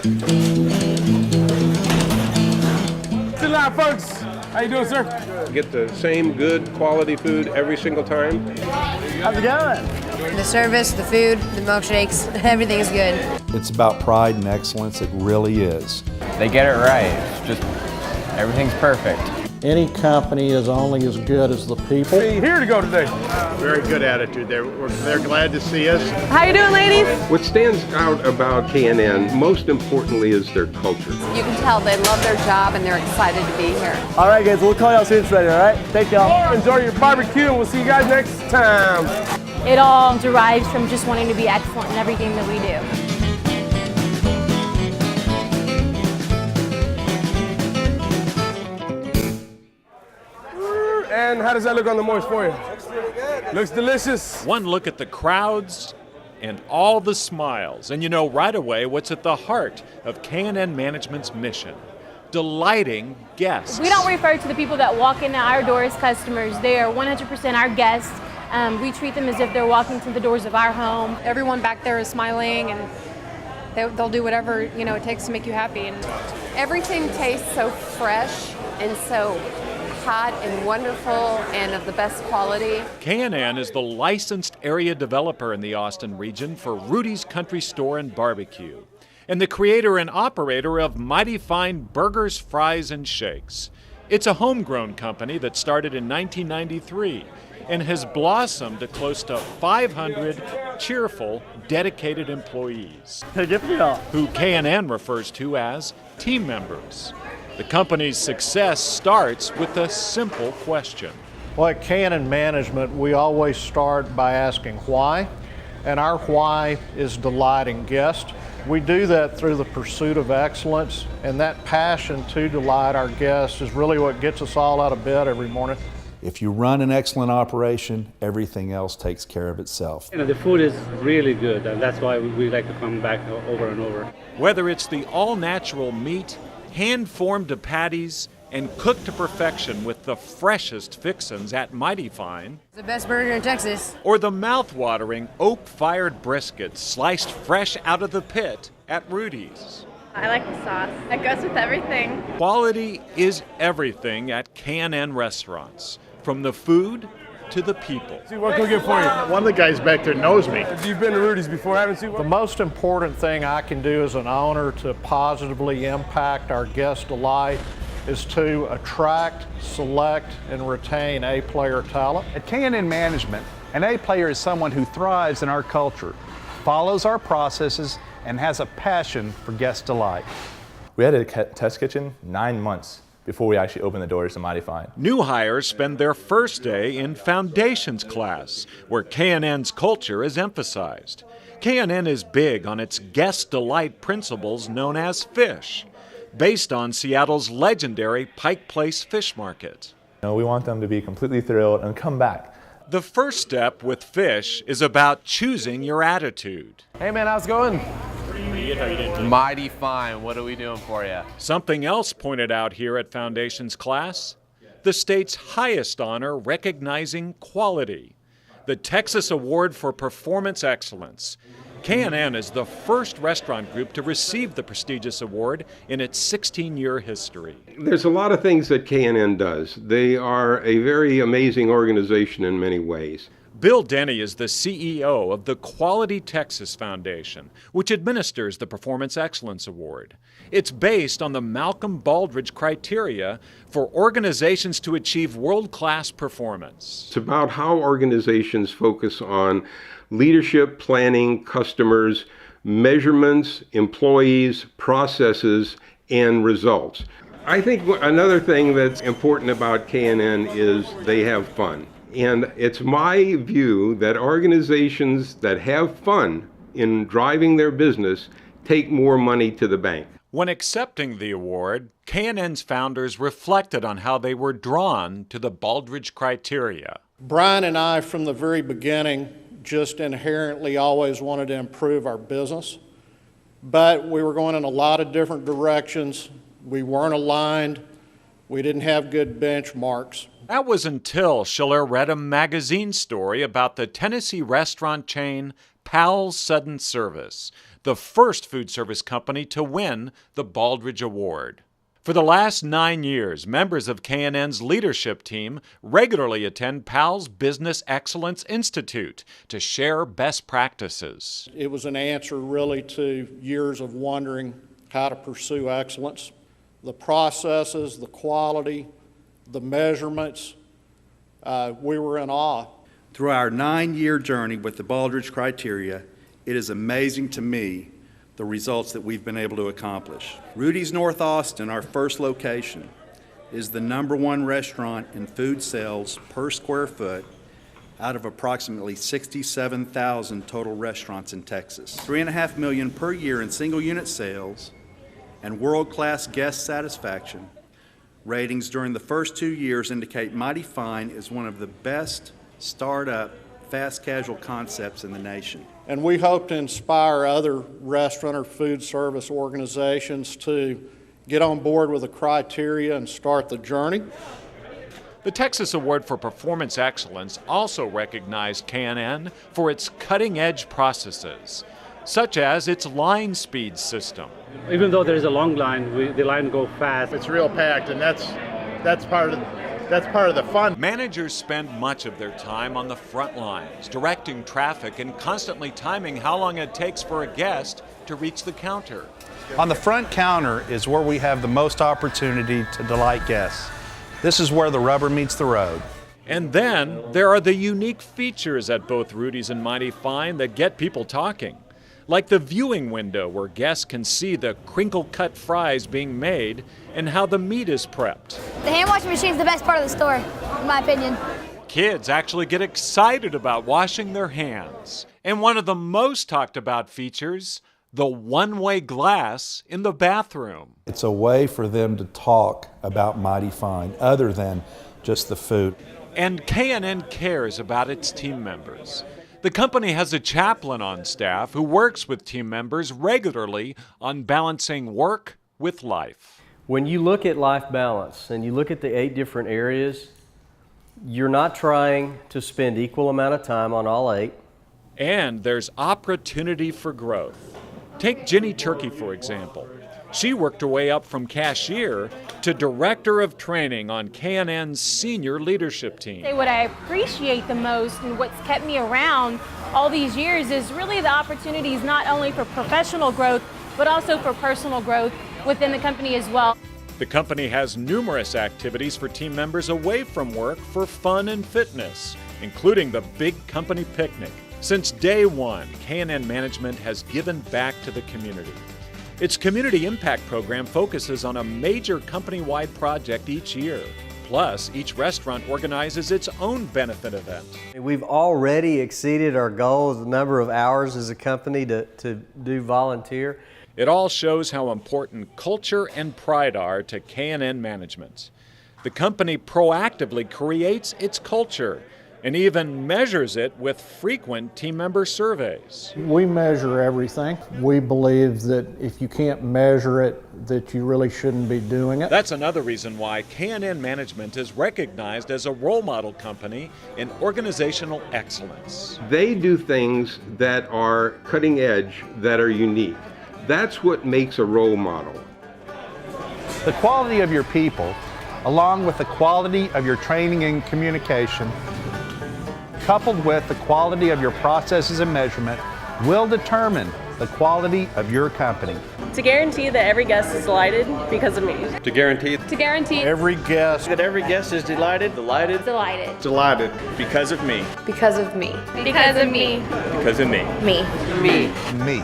Chill out, folks. How you doing, sir? Get the same good quality food every single time. How's it going? The service, the food, the milkshakes, everything is good. It's about pride and excellence. It really is. They get it right. It's just, everything's perfect. Any company is only as good as the people. Here to go today. Very good attitude. They're glad to see us. How you doing, ladies? What stands out about K&N, most importantly, is their culture. You can tell they love their job and they're excited to be here. All right, guys, we'll call y'all soon it's ready, all right? Thank y'all. Enjoy your barbecue, and we'll see you guys next time. It all derives from just wanting to be excellent in everything that we do. And how does that look on the moist for you? Looks really good. Looks delicious. One look at the crowds and all the smiles, and you know right away what's at the heart of K&N Management's mission: delighting guests. We don't refer to the people that walk into our door as customers. They are 100% our guests. We treat them as if they're walking to the doors of our home. Everyone back there is smiling and they'll do whatever it takes to make you happy. And everything tastes so fresh and so hot and wonderful and of the best quality. K&N is the licensed area developer in the Austin region for Rudy's Country Store and Barbecue, and the creator and operator of Mighty Fine Burgers, Fries, and Shakes. It's a homegrown company that started in 1993 and has blossomed to close to 500 cheerful, dedicated employees, who K&N refers to as team members. The company's success starts with a simple question. Well, at K&N Management, we always start by asking why, and our why is delighting guests. We do that through the pursuit of excellence, and that passion to delight our guests is really what gets us all out of bed every morning. If you run an excellent operation, everything else takes care of itself. The food is really good, and that's why we like to come back over and over. Whether it's the all-natural meat, hand-formed to patties, and cooked to perfection with the freshest fixins at Mighty Fine, The best burger in Texas. or the mouth-watering oak-fired brisket sliced fresh out of the pit at Rudy's. I like the sauce. That goes with everything. Quality is everything at K&N restaurants, from the food to the people. See, what can we get for you? One of the guys back there knows me. You've been to Rudy's before, haven't you? The most important thing I can do as an owner to positively impact our guest delight is to attract, select, and retain A-player talent. At K&N Management, an A-player is someone who thrives in our culture, follows our processes, and has a passion for guest delight. We had a test kitchen 9 months before we actually opened the doors to Mighty Fine. New hires spend their first day in Foundations class, where K&N's culture is emphasized. K&N is big on its guest delight principles known as FISH, based on Seattle's legendary Pike Place Fish Market. We want them to be completely thrilled and come back. The first step with FISH is about choosing your attitude. Hey, man, how's it going? Mighty Fine, what are we doing for you? Something else pointed out here at Foundations class: the state's highest honor recognizing quality, the Texas Award for Performance Excellence. K&N is the first restaurant group to receive the prestigious award in its 16-year history. There's a lot of things that K&N does. They are a very amazing organization in many ways. Bill Denny is the CEO of the Quality Texas Foundation, which administers the Performance Excellence Award. It's based on the Malcolm Baldrige criteria for organizations to achieve world-class performance. It's about how organizations focus on leadership, planning, customers, measurements, employees, processes, and results. I think another thing that's important about K&N is they have fun. And it's my view that organizations that have fun in driving their business take more money to the bank. When accepting the award, K&N's founders reflected on how they were drawn to the Baldrige criteria. Brian and I, from the very beginning, just inherently always wanted to improve our business, but we were going in a lot of different directions. We weren't aligned. We didn't have good benchmarks. That was until Schiller read a magazine story about the Tennessee restaurant chain Pal's Sudden Service, the first food service company to win the Baldrige Award. For the last 9 years, members of K&N's leadership team regularly attend Powell's Business Excellence Institute to share best practices. It was an answer really to years of wondering how to pursue excellence. The processes, the quality, the measurements, we were in awe. Through our 9-year journey with the Baldrige criteria, it is amazing to me the results that we've been able to accomplish. Rudy's North Austin, our first location, is the #1 restaurant in food sales per square foot out of approximately 67,000 total restaurants in Texas. $3.5 million per year in single unit sales and world-class guest satisfaction. Ratings during the first 2 years indicate Mighty Fine is one of the best startup fast casual concepts in the nation. And we hope to inspire other restaurant or food service organizations to get on board with the criteria and start the journey. The Texas Award for Performance Excellence also recognized K&N for its cutting-edge processes, such as its line speed system. Even though there's a long line, the line go fast. It's real packed, and that's part of the fun. Managers spend much of their time on the front lines, directing traffic and constantly timing how long it takes for a guest to reach the counter. On the front counter is where we have the most opportunity to delight guests. This is where the rubber meets the road. And then there are the unique features at both Rudy's and Mighty Fine that get people talking, like the viewing window where guests can see the crinkle-cut fries being made and how the meat is prepped. The hand washing machine is the best part of the store, in my opinion. Kids actually get excited about washing their hands. And one of the most talked about features, the one-way glass in the bathroom. It's a way for them to talk about Mighty Fine other than just the food. And K&N cares about its team members. The company has a chaplain on staff who works with team members regularly on balancing work with life. When you look at life balance and you look at the 8 different areas, you're not trying to spend equal amount of time on all 8. And there's opportunity for growth. Take Jenny Turkey, for example. She worked her way up from cashier to director of training on K&N's senior leadership team. What I appreciate the most and what's kept me around all these years is really the opportunities not only for professional growth, but also for personal growth within the company as well. The company has numerous activities for team members away from work for fun and fitness, including the Big Company Picnic. Since day one, K&N management has given back to the community. Its Community Impact Program focuses on a major company-wide project each year. Plus, each restaurant organizes its own benefit event. We've already exceeded our goals, the number of hours as a company to do volunteer. It all shows how important culture and pride are to K&N management. The company proactively creates its culture and even measures it with frequent team member surveys. We measure everything. We believe that if you can't measure it, that you really shouldn't be doing it. That's another reason why K&N Management is recognized as a role model company in organizational excellence. They do things that are cutting edge, that are unique. That's what makes a role model. The quality of your people, along with the quality of your training and communication, coupled with the quality of your processes and measurement, will determine the quality of your company. To guarantee that every guest is delighted because of me. To guarantee every guest that every guest is delighted. Delighted. Delighted. Because of me. Because of me. Because of me. Because of me. Me. Me.